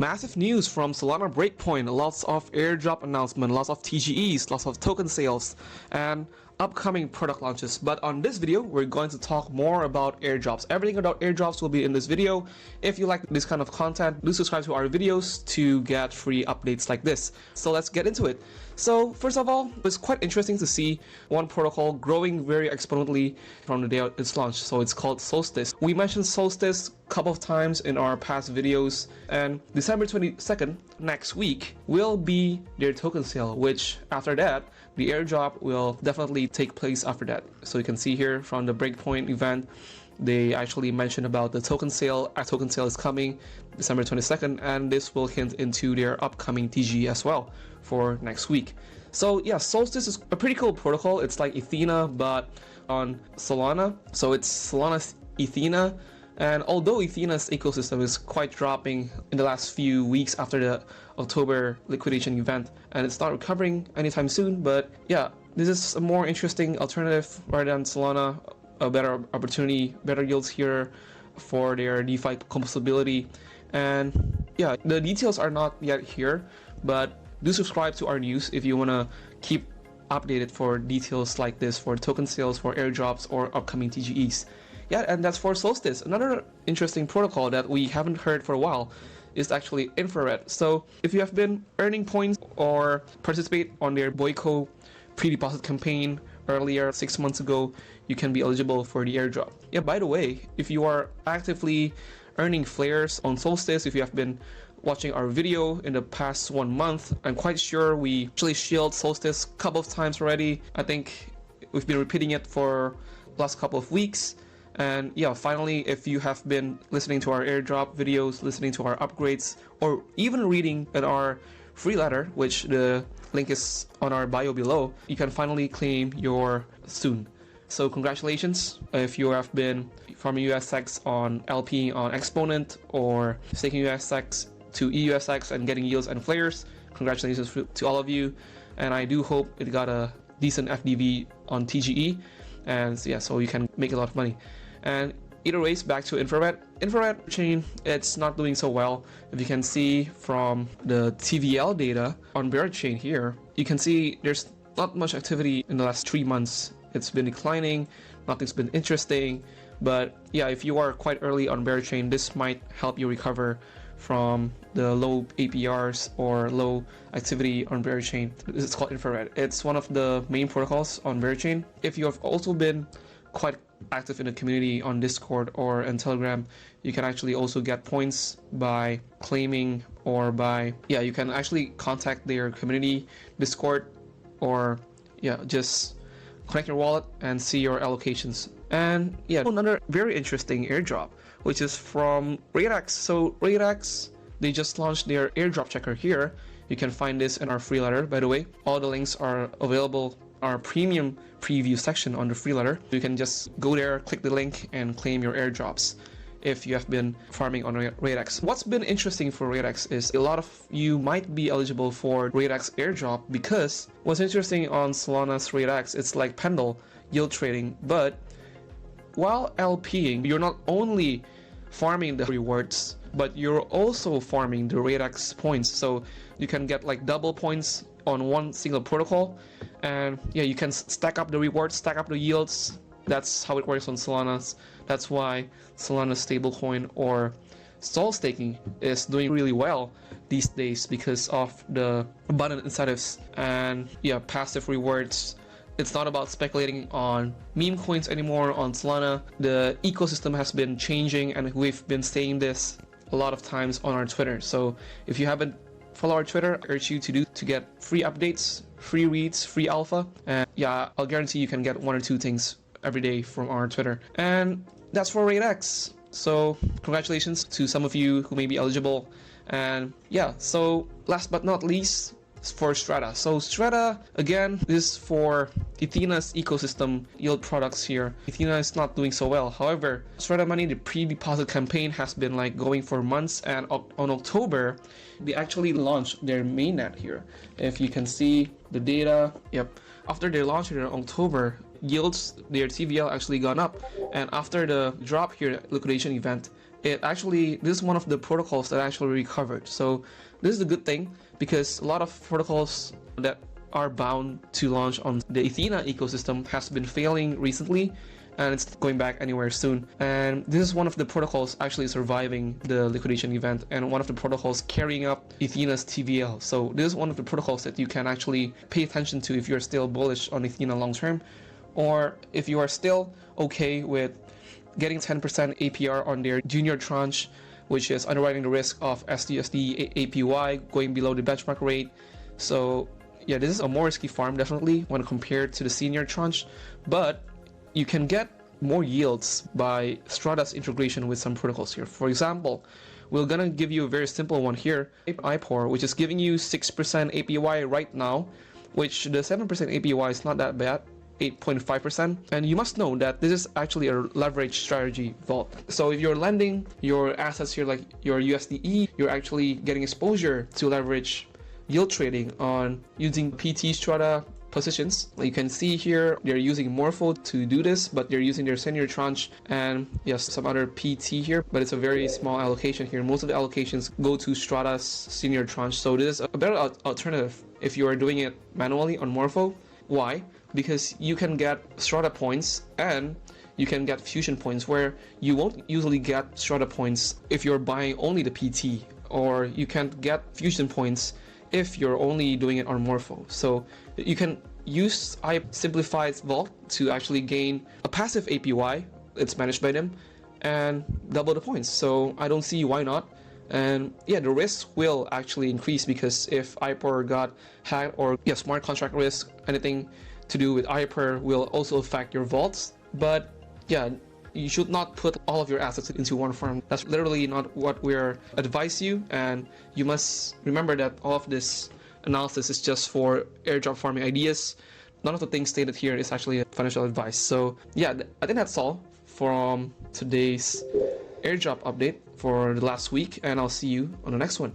Massive news from Solana Breakpoint, lots of airdrop announcement, lots of TGEs, lots of token sales, and upcoming product launches. But on this video, we're going to talk more about airdrops. Everything about airdrops will be in this video. If you like this kind of content, do subscribe to our videos to get free updates like this. So let's get into it. So first of all, it's quite interesting to see one protocol growing very exponentially from the day it's launched. So it's called Solstice. We mentioned Solstice a couple of times in our past videos, and December 22nd, next week, will be their token sale, which after that, the airdrop will definitely take place after that. So you can see here from the Breakpoint event, they actually mentioned about the token sale. A token sale is coming December 22nd, and this will hint into their upcoming TG as well for next week. So yeah, Solstice is a pretty cool protocol. It's like Ethena, but on Solana. So it's Solana's Ethena. And although Ethena's ecosystem is quite dropping in the last few weeks after the October liquidation event, and it's not recovering anytime soon, but yeah, this is a more interesting alternative rather than Solana, a better opportunity, better yields here for their DeFi composability. And yeah, the details are not yet here, but do subscribe to our news if you want to keep updated for details like this for token sales, for airdrops, or upcoming TGEs. Yeah, and that's for Solstice. Another interesting protocol that we haven't heard for a while is actually infrared. So if you have been earning points or participate on their Boyko pre-deposit campaign earlier 6 months ago, you can be eligible for the airdrop. Yeah, by the way, if you are actively earning flares on Solstice, if you have been watching our video in the past 1 month, I'm quite sure we actually shielded Solstice a couple of times already. I think we've been repeating it for the last couple of weeks. And yeah, finally, if you have been listening to our airdrop videos, listening to our upgrades, or even reading in our free letter, which the link is on our bio below, you can finally claim your soon. So congratulations if you have been farming USX on LP on Exponent or staking USX to EUSX and getting yields and flares. Congratulations to all of you, and I do hope it got a decent FDV on TGE, and yeah, so you can make a lot of money. And either ways, back to infrared chain, it's not doing so well. If you can see from the TVL data on Berachain here, you can see there's not much activity in the last 3 months. It's been declining, nothing's been interesting. But yeah, if you are quite early on Berachain, this might help you recover from the low APRs or low activity on Berachain. It's called infrared. It's one of the main protocols on Berachain. If you have also been quite active in the community on Discord or in Telegram, you can actually also get points by claiming, or by, yeah, you can actually contact their community Discord, or yeah, just connect your wallet and see your allocations. And yeah, another very interesting airdrop, which is from RateX. So RateX, they just launched their airdrop checker here. You can find this in our free letter, by the way. All the links are available our premium preview section on the free letter. You can just go there, click the link, and claim your airdrops if you have been farming on RateX. What's been interesting for RateX is a lot of you might be eligible for RateX airdrop, because what's interesting on Solana's RateX, it's like Pendle yield trading, but while LPing, you're not only farming the rewards, but you're also farming the RateX points. So you can get like double points on one single protocol, and yeah, you can stack up the rewards, stack up the yields. That's how it works on Solana's. That's why Solana's stablecoin or Sol staking is doing really well these days, because of the abundant incentives and yeah, passive rewards. It's not about speculating on meme coins anymore on Solana. The ecosystem has been changing, and we've been saying this a lot of times on our Twitter. So if you haven't followed our Twitter, I urge you to get free updates, free reads, free alpha, and yeah, I'll guarantee you can get 1 or 2 things every day from our Twitter. And that's for RateX. So congratulations to some of you who may be eligible. And yeah, so last but not least, for Strata. So Strata, again, this is for Ethena's ecosystem yield products here. Ethena is not doing so well. However, Strata Money, the pre-deposit campaign has been like going for months, and on October, they actually launched their mainnet here. If you can see the data, yep. After they launched it in October, yields, their TVL actually gone up, and after the drop here, liquidation event, this is one of the protocols that actually recovered. So this is a good thing, because a lot of protocols that are bound to launch on the Ethena ecosystem has been failing recently, and it's going back anywhere soon. And this is one of the protocols actually surviving the liquidation event, and one of the protocols carrying up Ethena's TVL. So this is one of the protocols that you can actually pay attention to if you're still bullish on Ethena long term, or if you are still okay with getting 10% APR on their junior tranche, which is underwriting the risk of SDSD APY going below the benchmark rate. So yeah, this is a more risky farm definitely when compared to the senior tranche, but you can get more yields by Strata's integration with some protocols here. For example, we're gonna give you a very simple one here, IPOR, which is giving you 6% APY right now, which the 7% APY is not that bad, 8.5%. And you must know that this is actually a leverage strategy vault. So if you're lending your assets here, like your USDE, you're actually getting exposure to leverage yield trading on using PT Strata positions. You can see here they're using Morpho to do this, but they're using their senior tranche and yes, some other PT here, but it's a very small allocation here. Most of the allocations go to Strata's senior tranche. So this is a better alternative if you are doing it manually on Morpho. Why? Because you can get Strata points and you can get fusion points, where you won't usually get Strata points if you're buying only the PT, or you can't get fusion points if you're only doing it on Morpho. So you can use simplified vault to actually gain a passive APY, it's managed by them, and double the points. So I don't see why not. And yeah, the risk will actually increase, because if IPOR got hacked, or yeah, smart contract risk, anything to do with IPOR will also affect your vaults. But yeah, you should not put all of your assets into one farm. That's literally not what we're advise you, and you must remember that all of this analysis is just for airdrop farming ideas. None of the things stated here is actually financial advice. So yeah, I think that's all from today's airdrop update for the last week, and I'll see you on the next one.